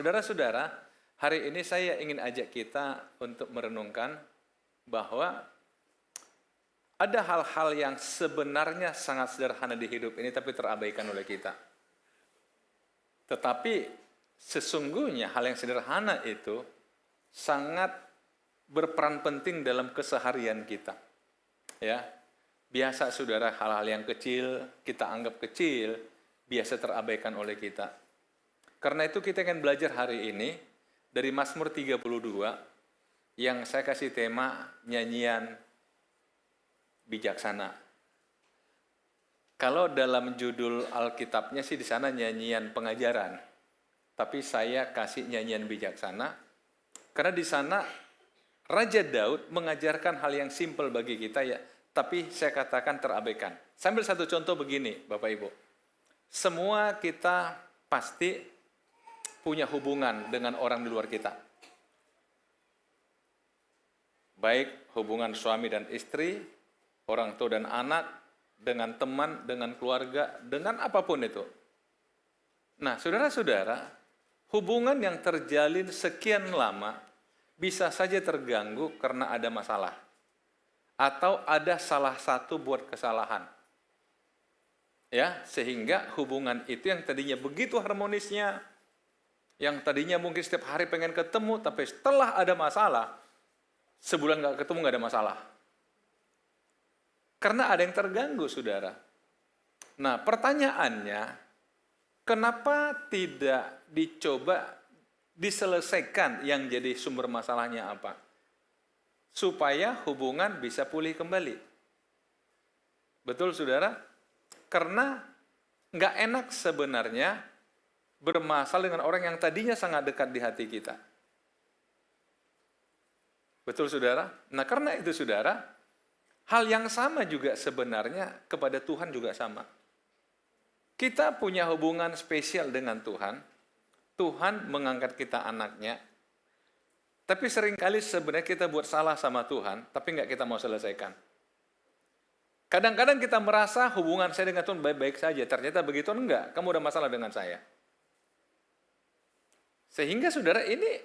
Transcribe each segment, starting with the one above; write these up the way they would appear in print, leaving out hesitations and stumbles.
saudara-saudara, hari ini saya ingin ajak kita untuk merenungkan bahwa ada hal-hal yang sebenarnya sangat sederhana di hidup ini tapi terabaikan oleh kita. Tetapi sesungguhnya hal yang sederhana itu sangat berperan penting dalam keseharian kita. Ya, biasa saudara hal-hal yang kecil kita anggap kecil, biasa terabaikan oleh kita. Karena itu kita akan belajar hari ini dari Mazmur 32 yang saya kasih tema nyanyian bijaksana. Kalau dalam judul Alkitabnya sih di sana nyanyian pengajaran, tapi saya kasih nyanyian bijaksana karena di sana Raja Daud mengajarkan hal yang simpel bagi kita ya, tapi saya katakan terabaikan. Sambil satu contoh begini, Bapak Ibu. Semua kita pasti punya hubungan dengan orang di luar kita. Baik hubungan suami dan istri, orang tua dan anak, dengan teman, dengan keluarga, dengan apapun itu. Nah, saudara-saudara, hubungan yang terjalin sekian lama bisa saja terganggu karena ada masalah. Atau ada salah satu buat kesalahan. Ya, sehingga hubungan itu yang tadinya begitu harmonisnya, yang tadinya mungkin setiap hari pengen ketemu, tapi setelah ada masalah, sebulan nggak ketemu nggak ada masalah. Karena ada yang terganggu, saudara. Nah, pertanyaannya, kenapa tidak dicoba diselesaikan yang jadi sumber masalahnya apa? Supaya hubungan bisa pulih kembali. Betul, saudara? Karena nggak enak sebenarnya bermasalah dengan orang yang tadinya sangat dekat di hati kita. Betul, saudara? Nah, karena itu, saudara, hal yang sama juga sebenarnya kepada Tuhan juga sama. Kita punya hubungan spesial dengan Tuhan. Tuhan mengangkat kita anaknya. Tapi seringkali sebenarnya kita buat salah sama Tuhan, tapi nggak kita mau selesaikan. Kadang-kadang kita merasa hubungan saya dengan Tuhan baik-baik saja. Ternyata begitu enggak, kamu ada masalah dengan saya. Sehingga saudara ini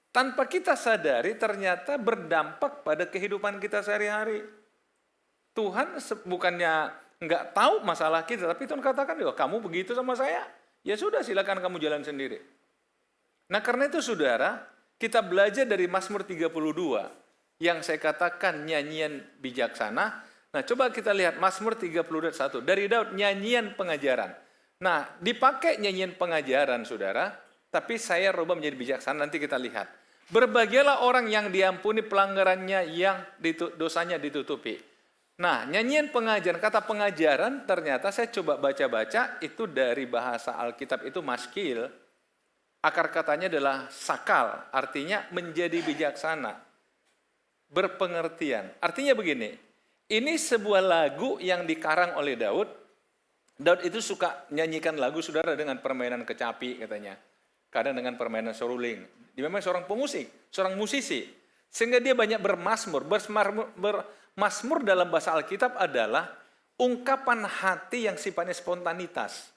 tanpa kita sadari ternyata berdampak pada kehidupan kita sehari-hari. Tuhan bukannya nggak tahu masalah kita, tapi Tuhan katakan, kamu begitu sama saya, ya sudah silakan kamu jalan sendiri. Nah karena itu saudara, kita belajar dari Mazmur 32, yang saya katakan nyanyian bijaksana. Nah coba kita lihat Mazmur 32:1, dari Daud nyanyian pengajaran. Nah dipakai nyanyian pengajaran saudara, tapi saya rubah menjadi bijaksana, nanti kita lihat. Berbahagialah orang yang diampuni pelanggarannya, yang dosanya ditutupi. Nah, nyanyian pengajaran, kata pengajaran ternyata saya coba baca-baca, itu dari bahasa Alkitab itu maskil, akar katanya adalah sakal, artinya menjadi bijaksana, berpengertian. Artinya begini, ini sebuah lagu yang dikarang oleh Daud. Daud itu suka nyanyikan lagu saudara dengan permainan kecapi katanya, kadang dengan permainan seruling. Dia memang seorang pemusik, seorang musisi, sehingga dia banyak bermazmur. Mazmur dalam bahasa Alkitab adalah ungkapan hati yang sifatnya spontanitas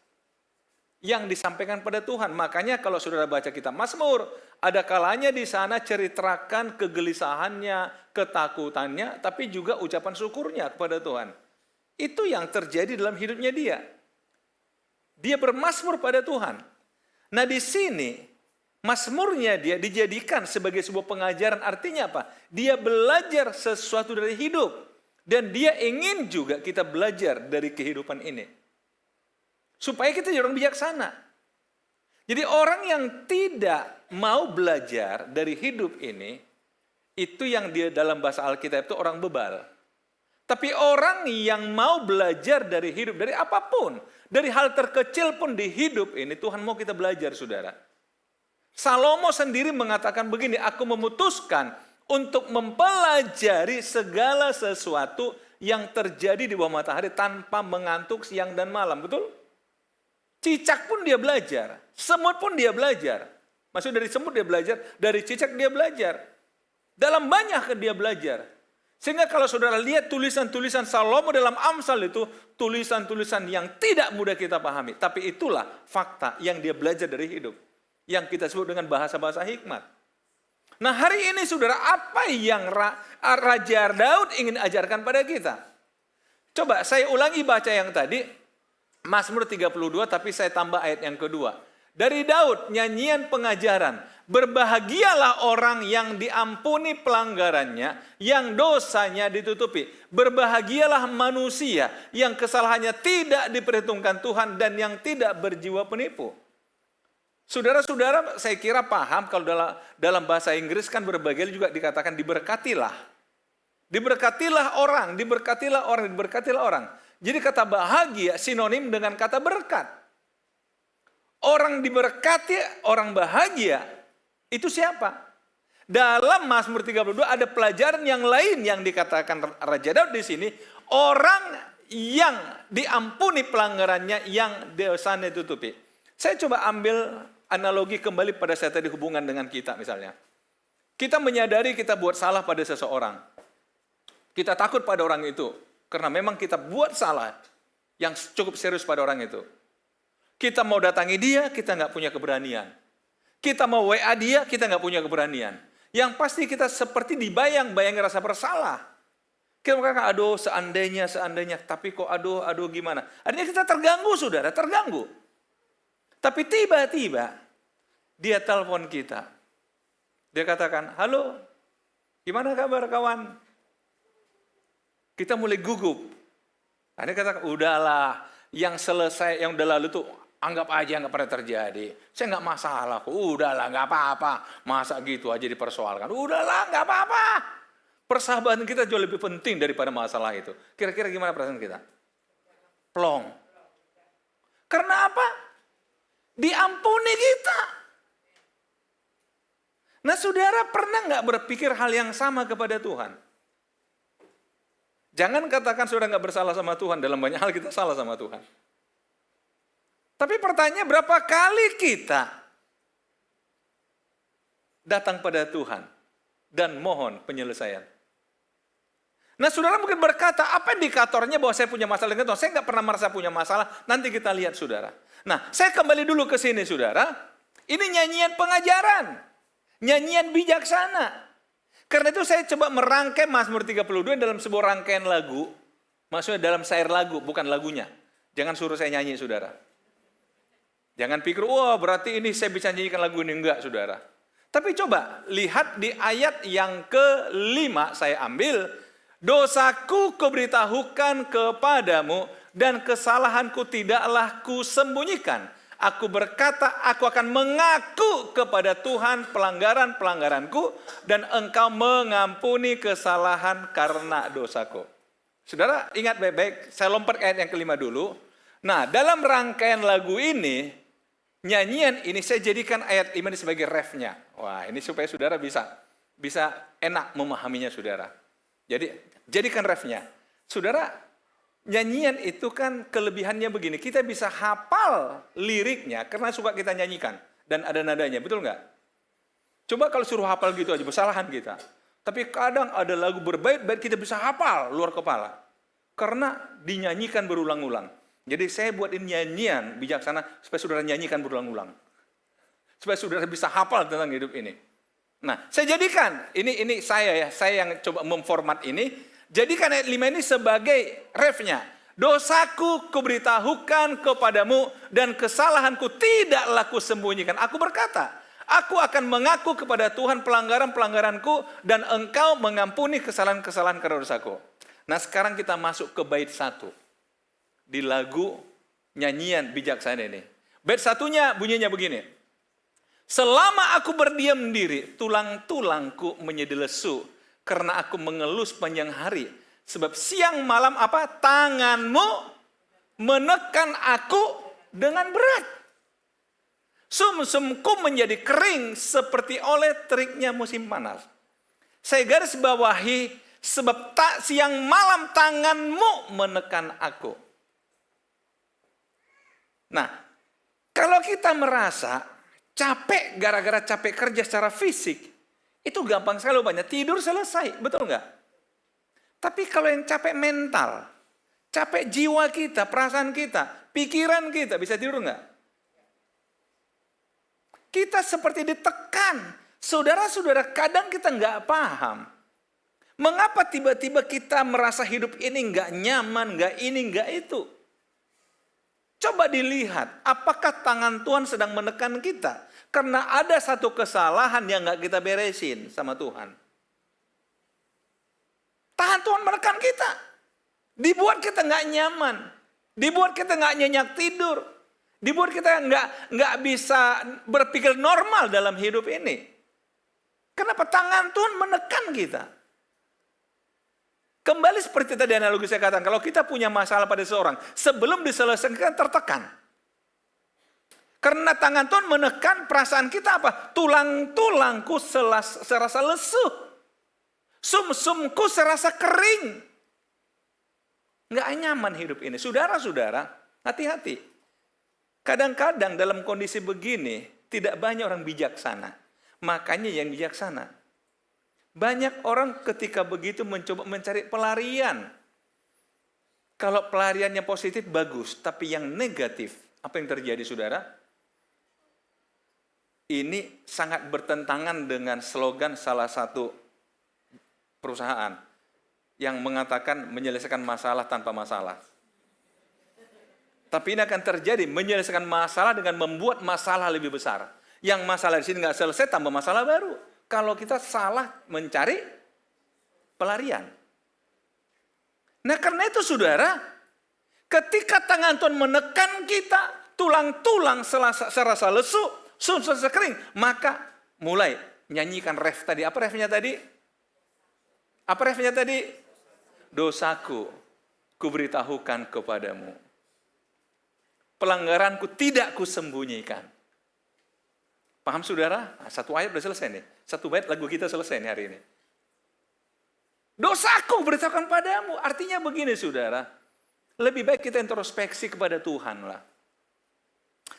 yang disampaikan pada Tuhan. Makanya kalau saudara baca kitab Mazmur, ada kalanya di sana ceritakan kegelisahannya, ketakutannya, tapi juga ucapan syukurnya kepada Tuhan. Itu yang terjadi dalam hidupnya dia. Dia bermazmur pada Tuhan. Nah di sini mazmurnya dia dijadikan sebagai sebuah pengajaran, artinya apa? Dia belajar sesuatu dari hidup. Dan dia ingin juga kita belajar dari kehidupan ini. Supaya kita jadi orang bijaksana. Jadi orang yang tidak mau belajar dari hidup ini, itu yang dia dalam bahasa Alkitab itu orang bebal. Tapi orang yang mau belajar dari hidup, dari apapun, dari hal terkecil pun di hidup ini, Tuhan mau kita belajar, saudara. Salomo sendiri mengatakan begini, aku memutuskan untuk mempelajari segala sesuatu yang terjadi di bawah matahari tanpa mengantuk siang dan malam, betul? Cicak pun dia belajar, semut pun dia belajar. Maksud dari semut dia belajar, dari cicak dia belajar. Dalam banyak dia belajar. Sehingga kalau saudara lihat tulisan-tulisan Salomo dalam Amsal itu, tulisan-tulisan yang tidak mudah kita pahami. Tapi itulah fakta yang dia belajar dari hidup. yang kita sebut dengan bahasa-bahasa hikmat. Nah, hari ini saudara, apa yang Raja Daud ingin ajarkan pada kita? Coba saya ulangi baca yang tadi, Mazmur 32, tapi saya tambah ayat yang kedua. Dari Daud, nyanyian pengajaran, berbahagialah orang yang diampuni pelanggarannya, yang dosanya ditutupi. Berbahagialah manusia yang kesalahannya tidak diperhitungkan Tuhan dan yang tidak berjiwa penipu. Saudara-saudara, saya kira paham kalau dalam bahasa Inggris kan berbahagia juga dikatakan diberkatilah. Diberkatilah orang, diberkatilah orang, diberkatilah orang. Jadi kata bahagia sinonim dengan kata berkat. Orang diberkati, orang bahagia, itu siapa? Dalam Mazmur 32 ada pelajaran yang lain yang dikatakan Raja Daud di sini, orang yang diampuni pelanggarannya, yang dosanya ditutupi. Saya coba ambil analogi kembali pada saya tadi hubungan dengan kita misalnya. Kita menyadari kita buat salah pada seseorang. Kita takut pada orang itu karena memang kita buat salah yang cukup serius pada orang itu. Kita mau datangi dia, kita nggak punya keberanian. Kita mau WA dia, kita nggak punya keberanian. Yang pasti kita seperti dibayang-bayangi rasa bersalah. Kita mengatakan, aduh seandainya, tapi kok aduh gimana. Artinya kita terganggu saudara, terganggu. Tapi tiba-tiba dia telepon kita. Dia katakan, halo, gimana kabar kawan? Kita mulai gugup. Nah, dia katakan, udahlah, yang selesai, yang udah lalu tuh anggap aja nggak pernah terjadi. Saya nggak masalah kok, udahlah nggak apa-apa. Masa gitu aja dipersoalkan, udahlah nggak apa-apa. Persahabatan kita jauh lebih penting daripada masalah itu. Kira-kira gimana perasaan kita? Plong. Karena apa? Diampuni kita. Nah saudara pernah nggak berpikir hal yang sama kepada Tuhan? Jangan katakan saudara nggak bersalah sama Tuhan, dalam banyak hal kita salah sama Tuhan. Tapi pertanyaannya berapa kali kita datang pada Tuhan dan mohon penyelesaian? Nah saudara mungkin berkata, apa indikatornya bahwa saya punya masalah dengan Tuhan? Saya nggak pernah merasa punya masalah, nanti kita lihat saudara. Nah saya kembali dulu ke sini saudara, ini nyanyian pengajaran, nyanyian bijaksana. Karena itu saya coba merangkai Mazmur 32 dalam sebuah rangkaian lagu, maksudnya dalam syair lagu, bukan lagunya. Jangan suruh saya nyanyi saudara. Jangan pikir, wah berarti ini saya bisa nyanyikan lagu ini. Enggak saudara. Tapi coba lihat di ayat yang ke-5 saya ambil, dosaku kuberitahukan kepadamu dan kesalahanku tidaklah kusembunyikan. Aku berkata, aku akan mengaku kepada Tuhan pelanggaran-pelanggaranku dan engkau mengampuni kesalahan karena dosaku. Saudara ingat baik-baik, saya lompat ke ayat yang ke-5 dulu. Nah dalam rangkaian lagu ini, nyanyian ini saya jadikan ayat 5 ini sebagai refnya. Wah ini supaya saudara bisa enak memahaminya saudara. Jadi jadikan refnya. Saudara, nyanyian itu kan kelebihannya begini, kita bisa hafal liriknya karena suka kita nyanyikan dan ada nadanya, betul nggak? Coba kalau suruh hafal gitu aja, kesalahan kita. Tapi kadang ada lagu berbait-bait kita bisa hafal luar kepala karena dinyanyikan berulang-ulang. Jadi saya buatin nyanyian bijaksana supaya saudara nyanyikan berulang-ulang, supaya saudara bisa hafal tentang hidup ini. Nah, saya jadikan ini saya yang coba memformat ini. Jadikan ayat 5 ini sebagai refnya. Dosaku kuberitahukan kepadamu dan kesalahanku tidaklah kusembunyikan. Aku berkata, aku akan mengaku kepada Tuhan pelanggaran-pelanggaranku dan engkau mengampuni kesalahan-kesalahan karena dosaku. Nah sekarang kita masuk ke bait 1 di lagu nyanyian bijaksana ini. Bait 1-nya bunyinya begini. Selama aku berdiam diri, tulang-tulangku menjadi lesu. Karena aku mengeluh sepanjang hari. Sebab siang malam apa? Tanganmu menekan aku dengan berat. Sumsumku menjadi kering seperti oleh teriknya musim panas. Saya garis bawahi, sebab tak siang malam tanganmu menekan aku. Nah, kalau kita merasa capek gara-gara capek kerja secara fisik, itu gampang sekali banyak tidur selesai, betul nggak? Tapi kalau yang capek mental, capek jiwa kita, perasaan kita, pikiran kita, bisa tidur nggak? kita seperti ditekan. Saudara-saudara, kadang kita nggak paham. Mengapa tiba-tiba kita merasa hidup ini nggak nyaman, nggak ini, nggak itu. Coba dilihat, apakah tangan Tuhan sedang menekan kita? Karena ada satu kesalahan yang nggak kita beresin sama Tuhan. Tangan Tuhan menekan kita. Dibuat kita nggak nyaman. Dibuat kita nggak nyenyak tidur. Dibuat kita nggak bisa berpikir normal dalam hidup ini. Kenapa? Tangan Tuhan menekan kita. Kembali seperti tadi analogi saya katakan, kalau kita punya masalah pada seseorang, sebelum diselesaikan tertekan. Karena tangan Tuhan menekan perasaan kita apa? Tulang-tulangku serasa lesu. Sum-sumku serasa kering. Nggak nyaman hidup ini. Saudara-saudara, hati-hati. Kadang-kadang dalam kondisi begini, tidak banyak orang bijaksana. Makanya yang bijaksana. Banyak orang ketika begitu mencoba mencari pelarian. Kalau pelariannya positif, bagus. Tapi yang negatif, apa yang terjadi saudara? Ini sangat bertentangan dengan slogan salah satu perusahaan yang mengatakan menyelesaikan masalah tanpa masalah. Tapi ini akan terjadi, menyelesaikan masalah dengan membuat masalah lebih besar. Yang masalah di sini nggak selesai, tambah masalah baru. Kalau kita salah mencari pelarian. Nah karena itu saudara, ketika tangan Tuhan menekan kita, tulang-tulang serasa lesu, serasa kering, maka mulai nyanyikan ref tadi. Apa refnya tadi? Apa refnya tadi? Dosaku kuberitahukan kepadamu. Pelanggaranku tidak kusembunyikan. Paham saudara? Nah, satu ayat udah selesai nih. Satu bait lagu kita selesai nih hari ini. Dosaku beritahukan padamu. Artinya begini saudara. Lebih baik kita introspeksi kepada Tuhan lah.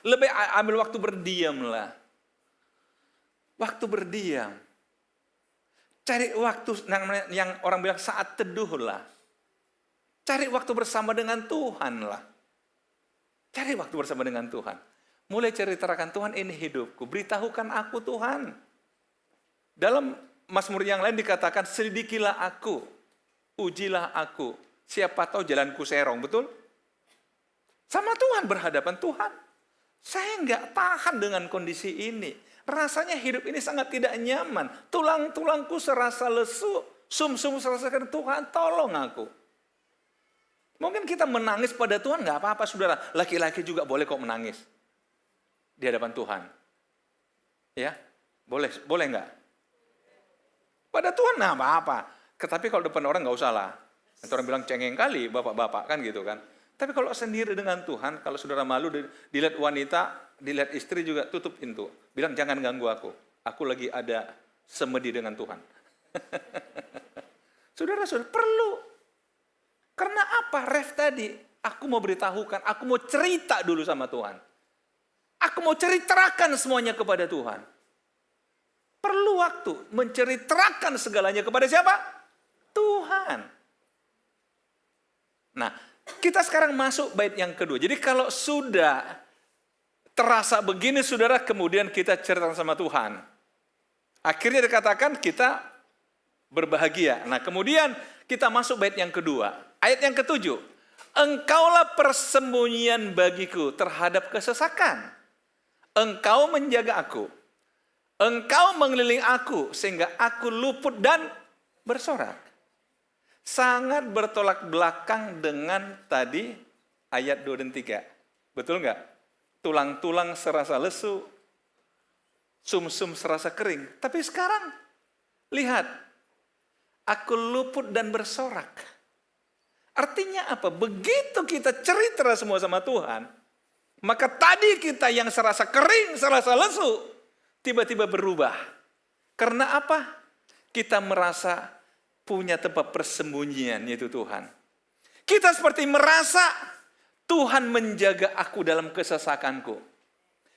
Lebih ambil waktu berdiam lah. Waktu berdiam. Cari waktu yang orang bilang saat teduh lah. Cari waktu bersama dengan Tuhan lah. Cari waktu bersama dengan Tuhan. Mulai ceritakan Tuhan ini hidupku. Beritahukan aku Tuhan. Dalam Mazmur yang lain dikatakan selidikilah aku. Ujilah aku. Siapa tahu jalanku serong. Betul? Sama Tuhan berhadapan Tuhan. Saya nggak tahan dengan kondisi ini. Rasanya hidup ini sangat tidak nyaman. Tulang-tulangku serasa lesu. Sum-sum serasa kering. Tuhan tolong aku. Mungkin kita menangis pada Tuhan nggak apa-apa saudara. Laki-laki juga boleh kok menangis. Di hadapan Tuhan. Ya, boleh nggak? Pada Tuhan nggak apa-apa. Tetapi kalau depan orang nggak usah lah. Nanti orang bilang cengeng kali bapak-bapak kan gitu kan. Tapi kalau sendiri dengan Tuhan, kalau saudara malu dilihat wanita, dilihat istri juga tutup pintu. Bilang jangan ganggu aku. Aku lagi ada semedi dengan Tuhan. Saudara-saudara perlu. Karena apa? Ref tadi, aku mau beritahukan, aku mau cerita dulu sama Tuhan. Aku mau ceritakan semuanya kepada Tuhan. Perlu waktu menceritakan segalanya kepada siapa? Tuhan. Nah, kita sekarang masuk bait yang kedua. Jadi kalau sudah terasa begini saudara, kemudian kita ceritakan sama Tuhan. Akhirnya dikatakan kita berbahagia. Nah, kemudian kita masuk bait yang kedua. Ayat yang ketujuh. Engkaulah persembunyian bagiku terhadap kesesakan. Engkau menjaga aku. Engkau mengelilingi aku sehingga aku luput dan bersorak. Sangat bertolak belakang dengan tadi ayat 2 dan 3. Betul nggak? Tulang-tulang serasa lesu, sum-sum serasa kering. Tapi sekarang lihat, aku luput dan bersorak. Artinya apa? Begitu kita cerita semua sama Tuhan, maka tadi kita yang serasa kering, serasa lesu, tiba-tiba berubah. Karena apa? Kita merasa punya tempat persembunyian, yaitu Tuhan. Kita seperti merasa Tuhan menjaga aku dalam kesesakanku.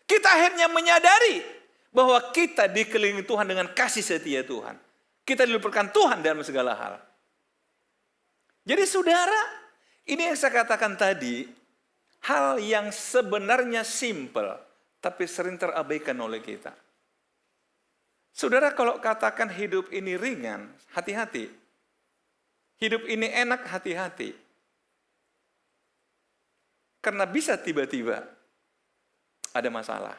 Kita akhirnya menyadari bahwa kita dikelilingi Tuhan dengan kasih setia Tuhan. Kita diluputkan Tuhan dalam segala hal. Jadi saudara, ini yang saya katakan tadi, hal yang sebenarnya simple, tapi sering terabaikan oleh kita. Saudara, kalau katakan hidup ini ringan, hati-hati. Hidup ini enak, hati-hati. Karena bisa tiba-tiba ada masalah.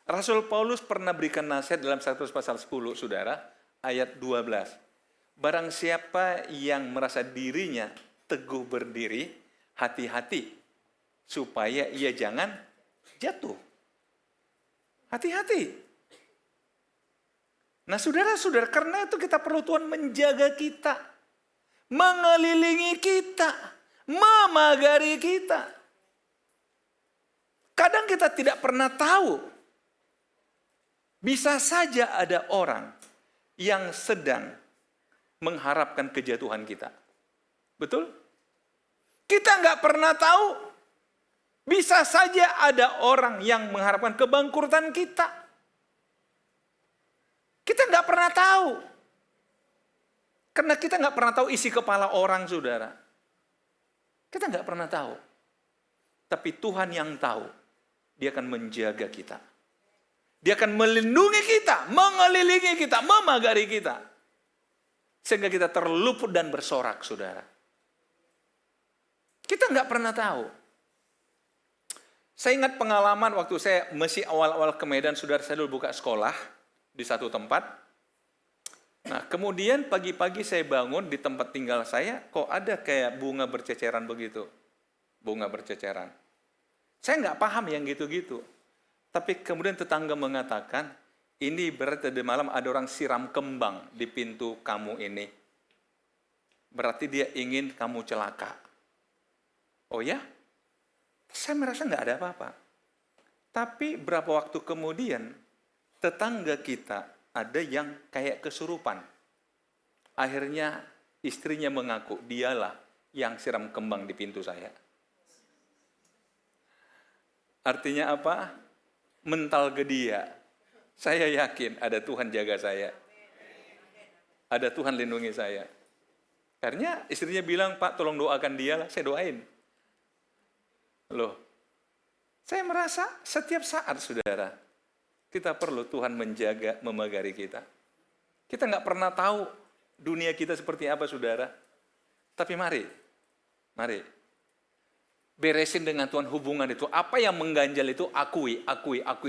Rasul Paulus pernah berikan nasihat dalam 1 pasal 10, saudara, ayat 12. Barang siapa yang merasa dirinya teguh berdiri, hati-hati, supaya ia jangan jatuh. Hati-hati. Nah saudara-saudara, karena itu kita perlu Tuhan menjaga kita, mengelilingi kita, memagari kita. Kadang kita tidak pernah tahu, bisa saja ada orang yang sedang mengharapkan kejatuhan kita. Betul? Kita nggak pernah tahu, bisa saja ada orang yang mengharapkan kebangkrutan kita. Kita nggak pernah tahu. Karena kita nggak pernah tahu isi kepala orang, saudara. Kita nggak pernah tahu. Tapi Tuhan yang tahu. Dia akan menjaga kita. Dia akan melindungi kita, mengelilingi kita, memagari kita. Sehingga kita terluput dan bersorak, saudara. Kita nggak pernah tahu. Saya ingat pengalaman waktu saya masih awal-awal ke Medan, saudara, saya dulu buka sekolah di satu tempat. Nah, kemudian pagi-pagi saya bangun di tempat tinggal saya, kok ada kayak bunga berceceran begitu. Bunga berceceran. Saya nggak paham yang gitu-gitu. Tapi kemudian tetangga mengatakan, ini berarti di malam ada orang siram kembang di pintu kamu ini. Berarti dia ingin kamu celaka. Oh ya? Saya merasa nggak ada apa-apa. Tapi berapa waktu kemudian, tetangga kita ada yang kayak kesurupan. Akhirnya istrinya mengaku, dialah yang siram kembang di pintu saya. Artinya apa? Mental ke dia. Saya yakin ada Tuhan jaga saya. Ada Tuhan lindungi saya. Akhirnya istrinya bilang, Pak tolong doakan dia lah. Saya doain. Loh, saya merasa setiap saat, saudara, kita perlu Tuhan menjaga, memagari kita. Kita nggak pernah tahu dunia kita seperti apa, saudara. Tapi mari. Beresin dengan Tuhan hubungan itu. Apa yang mengganjal itu akui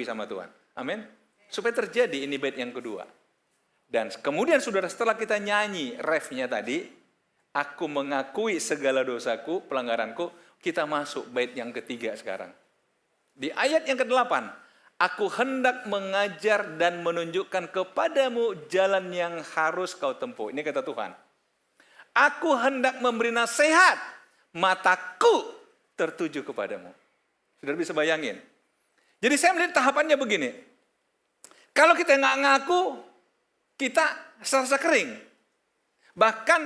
sama Tuhan. Amin. Supaya terjadi ini bait yang kedua. Dan kemudian saudara, setelah kita nyanyi refnya tadi, aku mengakui segala dosaku, pelanggaranku, kita masuk bait yang ketiga sekarang. Di ayat yang ke-8, aku hendak mengajar dan menunjukkan kepadamu jalan yang harus kau tempuh. Ini kata Tuhan. Aku hendak memberi nasihat, mataku tertuju kepadamu. Saudara bisa bayangin. Jadi saya melihat tahapannya begini. Kalau kita nggak ngaku, kita serasa kering. Bahkan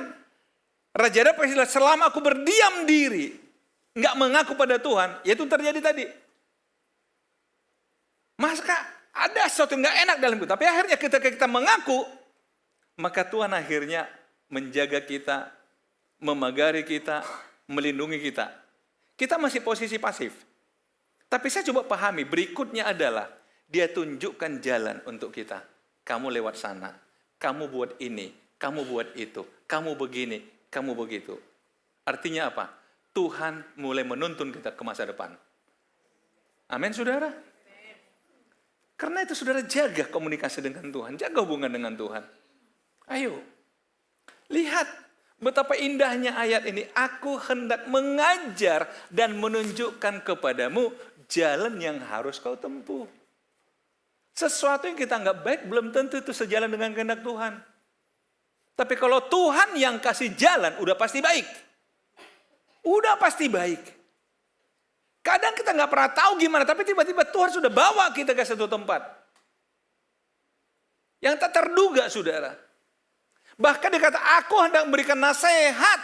Raja Daud berkata, selama aku berdiam diri, nggak mengaku pada Tuhan, yaitu terjadi tadi. Maka ada sesuatu yang nggak enak dalam hidup. Tapi akhirnya ketika kita mengaku, maka Tuhan akhirnya menjaga kita, memagari kita, melindungi kita. Kita masih posisi pasif. Tapi saya coba pahami, berikutnya adalah dia tunjukkan jalan untuk kita. Kamu lewat sana, kamu buat ini, kamu buat itu, kamu begini, kamu begitu. Artinya apa? Tuhan mulai menuntun kita ke masa depan. Amin, saudara? Karena itu saudara, jaga komunikasi dengan Tuhan, jaga hubungan dengan Tuhan. Ayo, lihat. Betapa indahnya ayat ini. Aku hendak mengajar dan menunjukkan kepadamu jalan yang harus kau tempuh. Sesuatu yang kita anggap baik belum tentu itu sejalan dengan kehendak Tuhan. Tapi kalau Tuhan yang kasih jalan, udah pasti baik. Udah pasti baik. Kadang kita nggak pernah tahu gimana, tapi tiba-tiba Tuhan sudah bawa kita ke satu tempat yang tak terduga, saudara. Bahkan dikata, aku hendak memberikan nasihat.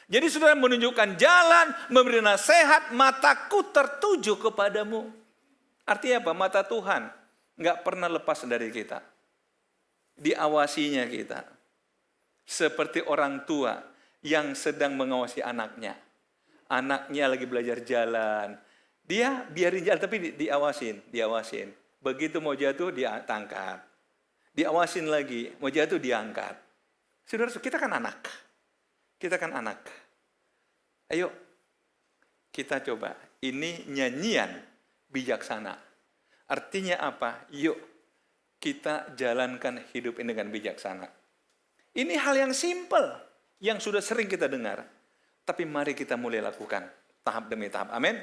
Jadi saudara menunjukkan jalan, memberi nasihat, mataku tertuju kepadamu. Artinya apa? Mata Tuhan nggak pernah lepas dari kita. Diawasinya kita. Seperti orang tua yang sedang mengawasi anaknya. Anaknya lagi belajar jalan, Dia biarin jalan, tapi diawasin. Begitu mau jatuh, dia tangkap. Diawasin lagi, mau jatuh, diangkat. Saudara, kita kan anak. Ayo, kita coba. Ini nyanyian bijaksana. Artinya apa? Yuk, kita jalankan hidup ini dengan bijaksana. Ini hal yang simpel, yang sudah sering kita dengar. Tapi mari kita mulai lakukan tahap demi tahap. Amin.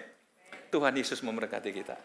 Tuhan Yesus memberkati kita.